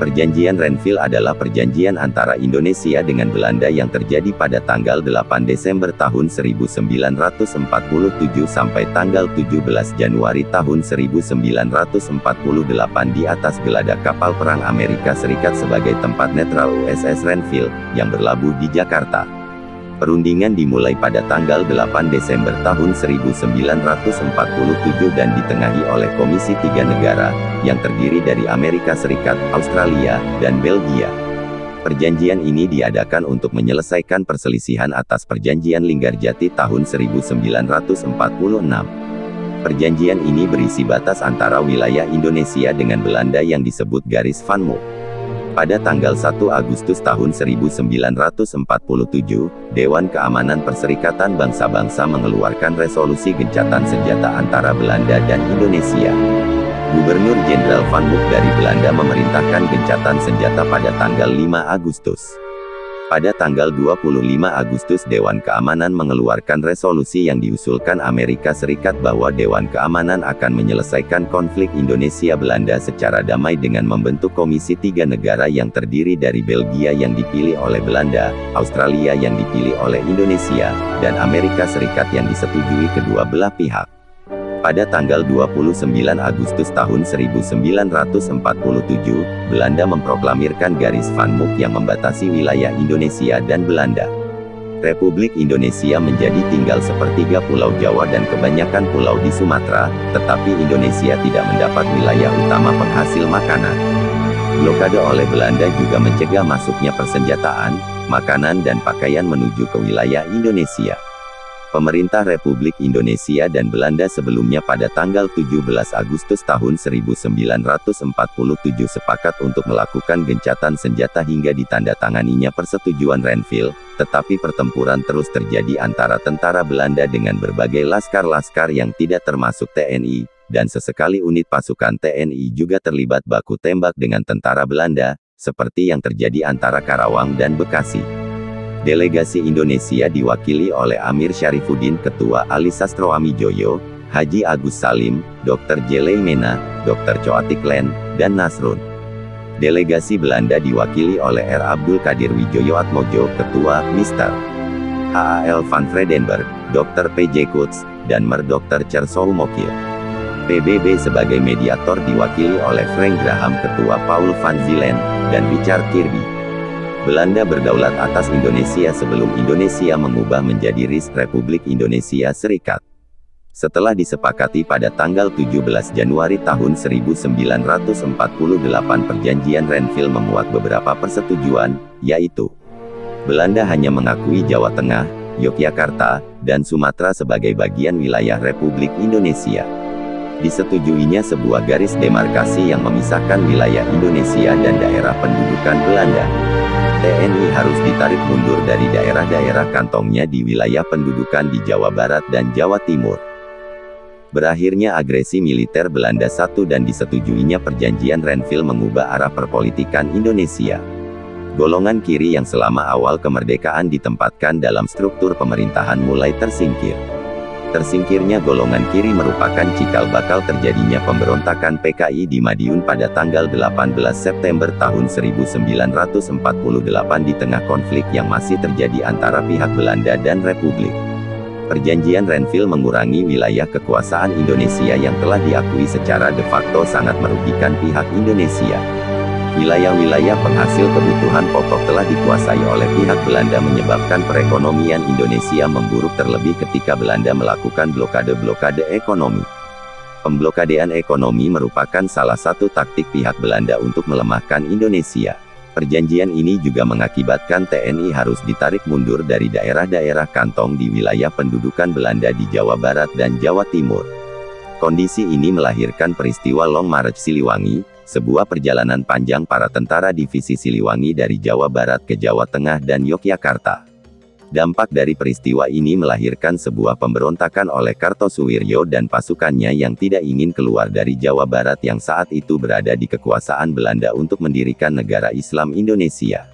Perjanjian Renville adalah perjanjian antara Indonesia dengan Belanda yang terjadi pada tanggal 8 Desember tahun 1947 sampai tanggal 17 Januari tahun 1948 di atas geladak kapal perang Amerika Serikat sebagai tempat netral USS Renville, yang berlabuh di Jakarta. Perundingan dimulai pada tanggal 8 Desember tahun 1947 dan ditengahi oleh Komisi Tiga Negara, yang terdiri dari Amerika Serikat, Australia, dan Belgia. Perjanjian ini diadakan untuk menyelesaikan perselisihan atas Perjanjian Linggarjati tahun 1946. Perjanjian ini berisi batas antara wilayah Indonesia dengan Belanda yang disebut Garis Van Mook. Pada tanggal 1 Agustus tahun 1947, Dewan Keamanan Perserikatan Bangsa-Bangsa mengeluarkan resolusi gencatan senjata antara Belanda dan Indonesia. Gubernur Jenderal Van Mook dari Belanda memerintahkan gencatan senjata pada tanggal 5 Agustus. Pada tanggal 25 Agustus Dewan Keamanan mengeluarkan resolusi yang diusulkan Amerika Serikat bahwa Dewan Keamanan akan menyelesaikan konflik Indonesia-Belanda secara damai dengan membentuk Komisi Tiga Negara yang terdiri dari Belgia yang dipilih oleh Belanda, Australia yang dipilih oleh Indonesia, dan Amerika Serikat yang disetujui kedua belah pihak. Pada tanggal 29 Agustus tahun 1947, Belanda memproklamirkan Garis Van Mook yang membatasi wilayah Indonesia dan Belanda. Republik Indonesia menjadi tinggal sepertiga Pulau Jawa dan kebanyakan pulau di Sumatera, tetapi Indonesia tidak mendapat wilayah utama penghasil makanan. Blokade oleh Belanda juga mencegah masuknya persenjataan, makanan dan pakaian menuju ke wilayah Indonesia. Pemerintah Republik Indonesia dan Belanda sebelumnya pada tanggal 17 Agustus tahun 1947 sepakat untuk melakukan gencatan senjata hingga ditandatanganinya persetujuan Renville, tetapi pertempuran terus terjadi antara tentara Belanda dengan berbagai laskar-laskar yang tidak termasuk TNI, dan sesekali unit pasukan TNI juga terlibat baku tembak dengan tentara Belanda, seperti yang terjadi antara Karawang dan Bekasi. Delegasi Indonesia diwakili oleh Amir Syarifuddin Ketua Ali Sastroamijoyo, Haji Agus Salim, Dr. Jelei Mena, Dr. Coatiklen, dan Nasrun. Delegasi Belanda diwakili oleh R. Abdul Kadir Wijoyo Atmojo, Ketua, Mr. H.A.L. van Vredenberg, Dr. P.J. Koets, dan Mer. Dr. Chersou Mokil. PBB sebagai mediator diwakili oleh Frank Graham Ketua, Paul van Zielen, dan Richard Kirby. Belanda berdaulat atas Indonesia sebelum Indonesia mengubah menjadi Republik Indonesia Serikat. Setelah disepakati pada tanggal 17 Januari tahun 1948, Perjanjian Renville memuat beberapa persetujuan, yaitu Belanda hanya mengakui Jawa Tengah, Yogyakarta, dan Sumatera sebagai bagian wilayah Republik Indonesia. Disetujuinya sebuah garis demarkasi yang memisahkan wilayah Indonesia dan daerah pendudukan Belanda. TNI harus ditarik mundur dari daerah-daerah kantongnya di wilayah pendudukan di Jawa Barat dan Jawa Timur. Berakhirnya agresi militer Belanda I dan disetujuinya Perjanjian Renville mengubah arah perpolitikan Indonesia. Golongan kiri yang selama awal kemerdekaan ditempatkan dalam struktur pemerintahan mulai tersingkir. Tersingkirnya golongan kiri merupakan cikal bakal terjadinya pemberontakan PKI di Madiun pada tanggal 18 September tahun 1948 di tengah konflik yang masih terjadi antara pihak Belanda dan Republik. Perjanjian Renville mengurangi wilayah kekuasaan Indonesia yang telah diakui secara de facto sangat merugikan pihak Indonesia. Wilayah-wilayah penghasil kebutuhan pokok telah dikuasai oleh pihak Belanda menyebabkan perekonomian Indonesia memburuk terlebih ketika Belanda melakukan blokade-blokade ekonomi. Pemblokadean ekonomi merupakan salah satu taktik pihak Belanda untuk melemahkan Indonesia. Perjanjian ini juga mengakibatkan TNI harus ditarik mundur dari daerah-daerah kantong di wilayah pendudukan Belanda di Jawa Barat dan Jawa Timur. Kondisi ini melahirkan peristiwa Long March Siliwangi, sebuah perjalanan panjang para tentara divisi Siliwangi dari Jawa Barat ke Jawa Tengah dan Yogyakarta. Dampak dari peristiwa ini melahirkan sebuah pemberontakan oleh Kartosuwiryo dan pasukannya yang tidak ingin keluar dari Jawa Barat yang saat itu berada di kekuasaan Belanda untuk mendirikan negara Islam Indonesia.